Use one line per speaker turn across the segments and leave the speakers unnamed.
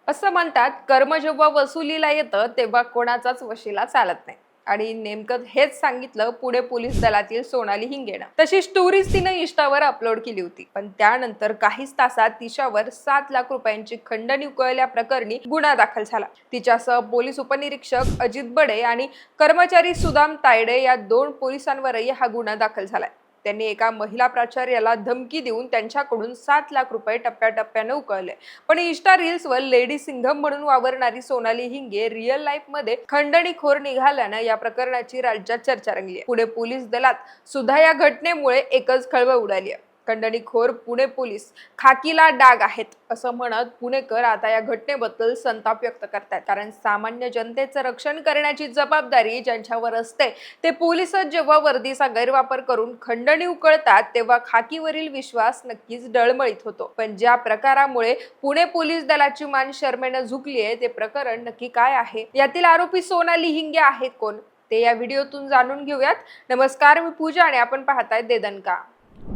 असं म्हणतात, कर्म जेव्हा वसुलीला येतं तेव्हा कोणाचाच वशिला चालत नाही. आणि नेमकं हेच सांगितलं पुणे पोलीस दलातील सोनाली हिंगेनं. तशी स्टोरीज तिनं इन्स्टावर अपलोड केली होती, पण त्यानंतर काहीच तासात तिच्यावर 7 लाख रुपयांची खंडणी उकळल्याप्रकरणी गुन्हा दाखल झाला. तिच्यासह पोलीस उपनिरीक्षक अजित बडे आणि कर्मचारी सुदाम तायडे या 2 पोलिसांवरही हा गुन्हा दाखल झालाय. त्यांनी एका महिला प्राचार्याला धमकी देऊन त्यांच्याकडून 7 लाख रुपये टप्प्याटप्प्याने उकळले. पण इन्स्टा रील्सवर लेडी सिंघम म्हणून वावरणारी सोनाली हिंगे रिअल लाईफ मध्ये खंडणीखोर निघाल्यानं या प्रकरणाची राज्यात चर्चा रंगली आहे. पुणे पोलीस दलात सुद्धा या घटनेमुळे एकच खळबळ उडाली आहे. खंडणीखोर पुणे पोलीस खाकीला डाग आहेत असं म्हणत पुणेकर आता या घटनेबद्दल संताप व्यक्त करतात. कारण सामान्य जनतेचं रक्षण करण्याची जबाबदारी ज्यांच्यावर असते ते पोलिसच जेव्हा वर्दीचा गैरवापर करून खंडणी उकळतात तेव्हा खाकीवरील विश्वास नक्कीच डळमळीत होतो. पण ज्या प्रकारामुळे पुणे पोलीस दलाची मान शरमेनं झुकली आहे ते प्रकरण नक्की काय आहे, यातील आरोपी सोनाली हिंगे आहेत कोण, ते या व्हिडिओतून जाणून घेऊयात. नमस्कार, मी पूजा आणि आपण पाहताय देदनका.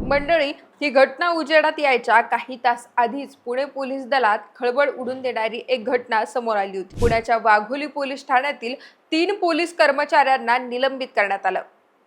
मंडळी, ही घटना उजेडात यायच्या काही तास आधीच पुणे पोलीस दलात खळबळ उडून देणारी एक घटना समोर आली होती. पुण्याच्या वाघोली पोलीस ठाण्यातील 3 पोलीस कर्मचाऱ्यांना निलंबित करण्यात आलं.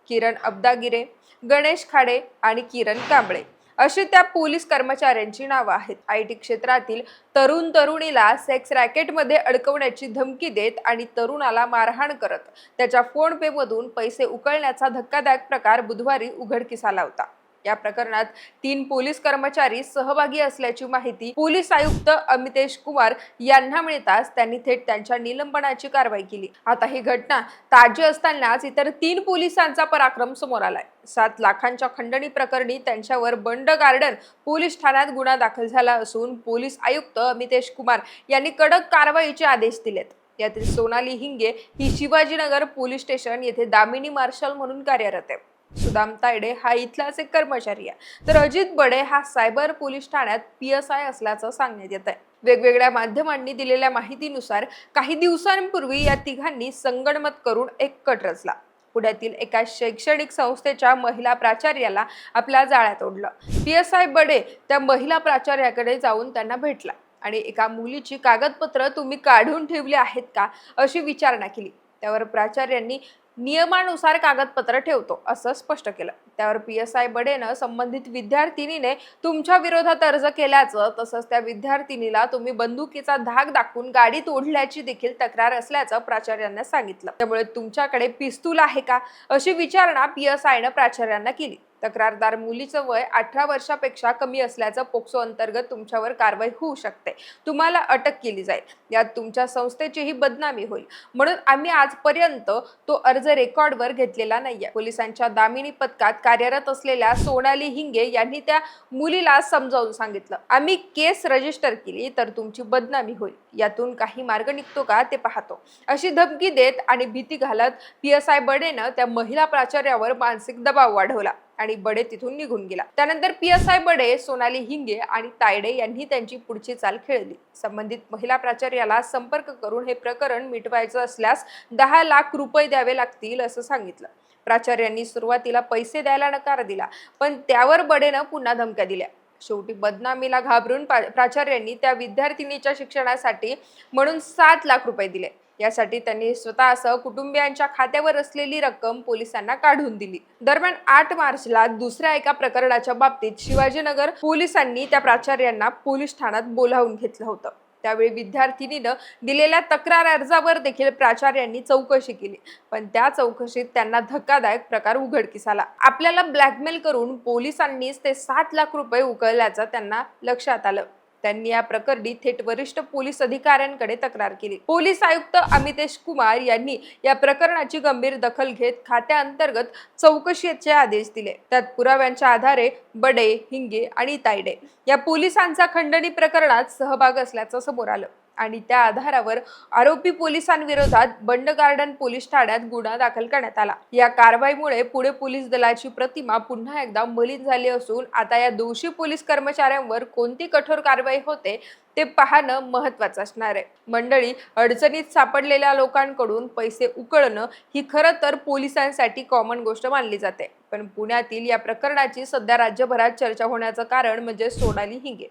किरण अब्दागिरे, गणेश खाडे आणि किरण कांबळे अशी त्या पोलीस कर्मचाऱ्यांची नावं आहेत. IT क्षेत्रातील तरुण तरुणीला सेक्स रॅकेटमध्ये अडकवण्याची धमकी देत आणि तरुणाला मारहाण करत त्याच्या फोन पे मधून पैसे उकळण्याचा धक्कादायक प्रकार बुधवारी उघडकीस आला होता. या प्रकरणात 3 पोलीस कर्मचारी सहभागी असल्याची माहिती पोलीस आयुक्त अमितेश कुमार यांना मिळताच त्यांनी थेट त्यांच्या निलंबनाची कारवाई केली. आता ही घटना ताजी असतानाच इतर 3 पोलिसांचा पराक्रम समोर आलाय. 7 लाखांच्या खंडणी प्रकरणी त्यांच्यावर बंड गार्डन पोलीस ठाण्यात गुन्हा दाखल झाला असून पोलीस आयुक्त अमितेश कुमार यांनी कडक कारवाईचे आदेश दिलेत. यातील सोनाली हिंगे ही शिवाजीनगर पोलीस स्टेशन येथे दामिनी मार्शल म्हणून कार्यरत आहे. सुदाम तायडे हा इथलाच एक कर्मचारी आहे, तर अजित बडे हा सायबर पोलीस ठाण्यात PSI असल्याचं सांगण्यात येत आहे. वेगवेगळ्या माध्यमांनी दिलेल्या माहितीनुसार काही दिवसांपूर्वी या तिघांनी संगनमत करून एक कट रचला. पुण्यातील एका शैक्षणिक संस्थेच्या महिला प्राचार्याला आपल्या जाळ्यात ओढलं. PSI बडे त्या महिला प्राचार्याकडे जाऊन त्यांना भेटला आणि एका मुलीची कागदपत्र तुम्ही काढून ठेवली आहेत का अशी विचारणा केली. त्यावर प्राचार्यांनी नियमानुसार कागदपत्र ठेवतो असं स्पष्ट केलं. त्यावर PSI बडेनं संबंधित विद्यार्थिनीने तुमच्या विरोधात अर्ज केल्याचं तसंच त्या विद्यार्थिनीला तुम्ही बंदुकीचा धाक दाखवून गाडीत ओढल्याची देखील तक्रार असल्याचं प्राचार्यांना सांगितलं. त्यामुळे तुमच्याकडे पिस्तूल आहे का अशी विचारणा PSIनं प्राचार्यांना केली. तक्रारदार मुलीचं वय 18 वर्षापेक्षा कमी असल्याचं पोक्सो अंतर्गत तुमच्यावर कारवाई होऊ शकते. तुम्हाला अटक केली जाईल. यात तुमच्या संस्थेचीही बदनामी होईल. म्हणून आम्ही आजपर्यंत तो अर्ज रेकॉर्डवर घेतलेला नाहीये. पोलिसांच्या दामिनी पथकात कार्यरत असलेल्या सोनाली हिंगे यांनी त्या मुलीला समजावून सांगितलं, आम्ही केस रजिस्टर केली तर तुमची बदनामी होईल. यातून काही मार्ग निघतो का ते पाहतो अशी धमकी देत आणि भीती घालत PSI बडेनं त्या महिला प्राचार्यावर मानसिक दबाव वाढवला आणि बडे तिथून निघून गेला. त्यानंतर PSI बडे, सोनाली हिंगे आणि तायडे यांनी त्यांची पुढची चाल खेळली. संबंधित महिला प्राचार्याला संपर्क करून हे प्रकरण मिटवायचं असल्यास 10 लाख रुपये द्यावे लागतील असं सांगितलं. प्राचार्यांनी सुरुवातीला पैसे द्यायला नकार दिला, पण त्यावर बडेनं पुन्हा धमक्या दिल्या. शेवटी बदनामीला घाबरून प्राचार्यांनी त्या विद्यार्थिनीच्या शिक्षणासाठी म्हणून 7 लाख रुपये दिले. यासाठी त्यांनी स्वतःसह कुटुंबियांच्या खात्यावर असलेली रक्कम पोलिसांना काढून दिली. दरम्यान 8 मार्चला दुसऱ्या एका प्रकरणाच्या बाबतीत शिवाजीनगर पोलिसांनी त्या प्राचार्यांना पोलीस ठाण्यात बोलावून घेतलं होतं. त्यावेळी विद्यार्थिनीनं दिलेल्या तक्रार अर्जावर देखील प्राचार्यांनी चौकशी केली, पण त्या चौकशीत त्यांना धक्कादायक प्रकार उघडकीस आला. आपल्याला ब्लॅकमेल करून पोलिसांनीच ते 7 लाख रुपये उकळल्याचं त्यांना लक्षात आलं. त्यांनी या प्रकरणी थेट वरिष्ठ पोलीस अधिकाऱ्यांकडे तक्रार केली. पोलीस आयुक्त अमितेश कुमार यांनी या प्रकरणाची गंभीर दखल घेत खात्याअंतर्गत चौकशीचे आदेश दिले. त्यात पुराव्यांच्या आधारे बडे, हिंगे आणि तायडे या पोलिसांचा खंडणी प्रकरणात सहभाग असल्याचं समोर आलं आणि त्या आधारावर आरोपी पोलिसांविरोधात बंड गार्डन पोलीस ठाण्यात गुन्हा दाखल करण्यात आला. या कारवाईमुळे पुणे पोलीस दलाची प्रतिमा पुन्हा एकदा मलिन झाली असून आता या दोषी पोलीस कर्मचाऱ्यांवर कोणती कठोर कारवाई होते ते पाहणं महत्वाचं असणार आहे. मंडळी, अडचणीत सापडलेल्या लोकांकडून पैसे उकळणं ही खरं तर पोलिसांसाठी कॉमन गोष्ट मानली जाते. पण पुण्यातील या प्रकरणाची सध्या राज्यभरात चर्चा होण्याचं कारण म्हणजे सोनाली हिंगे.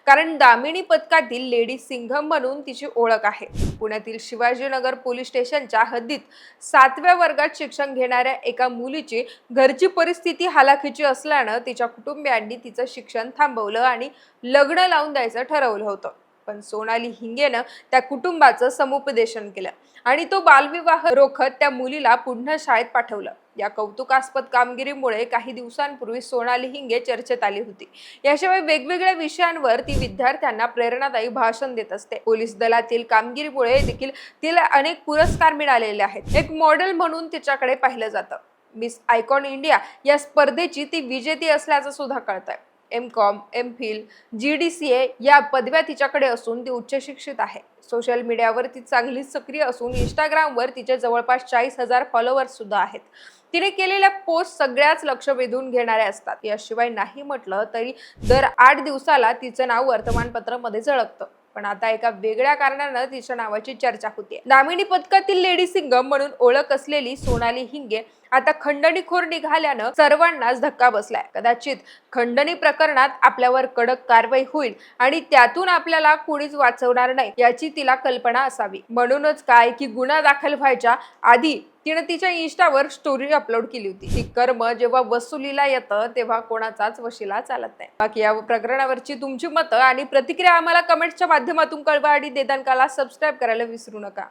कारण दामिनी पथकातील लेडी सिंघम म्हणून तिची ओळख आहे. पुण्यातील शिवाजीनगर पोलीस स्टेशनच्या हद्दीत 7व्या वर्गात शिक्षण घेणाऱ्या एका मुलीची घरची परिस्थिती हालाखीची असल्यानं तिच्या कुटुंबियांनी तिचं शिक्षण थांबवलं आणि लग्न लावून द्यायचं ठरवलं होतं. पण सोनाली हिंगेनं त्या कुटुंबाचं समुपदेशन केलं आणि तो बालविवाह रोखत त्या मुलीला पुन्हा शाळेत पाठवलं. या कौतुकास्पद कामगिरीमुळे काही दिवसांपूर्वी सोनाली हिंगे चर्चेत आली होती. याशिवाय वेगवेगळ्या विषयांवर ती विद्यार्थ्यांना प्रेरणादायी भाषण देत असते. पोलीस दलातील कामगिरीमुळे देखील तिला अनेक पुरस्कार मिळालेले आहेत. एक मॉडेल म्हणून तिच्याकडे पाहिलं जातं. मिस आयकॉन इंडिया या स्पर्धेची ती विजेती असल्याचं सुद्धा कळतंय. MCOM, MPhil, GDCA या पदव्या तिच्याकडे असून ती उच्च शिक्षित आहे. सोशल मीडियावर ती चांगली सक्रिय असून इंस्टाग्रामवर तिचे जवळपास 40,000 फॉलोअर्स सुद्धा आहेत. तिने केलेल्या पोस्ट सगळ्याच लक्ष वेधून घेणाऱ्या असतात. याशिवाय नाही म्हटलं तरी दर 8 दिवसाला तिचं नाव वर्तमानपत्रामध्ये झळकतं. पण आता एका वेगळ्या कारणानं तिच्या नावाची चर्चा होते. दामिनी पथकातील लेडी सिंघम म्हणून ओळख असलेली सोनाली हिंगे आता खंडणीखोर निघाल्यानं सर्वांनाच धक्का बसलाय. कदाचित खंडणी प्रकरणात आपल्यावर कडक कारवाई होईल आणि त्यातून आपल्याला कोणीच वाचवणार नाही याची तिला कल्पना असावी. म्हणूनच काय की गुन्हा दाखल व्हायच्या आधी तिने तिच्या इन्स्टावर स्टोरी अपलोड केली होती. ही कर्म जेव्हा वसुलीला येतं तेव्हा कोणाचाच वशिला चालत नाही. बाकी या प्रकरणावरची तुमची मतं आणि प्रतिक्रिया आम्हाला कमेंट्सच्या माध्यमातून कळवा आणि देदानकाला सबस्क्राईब करायला विसरू नका.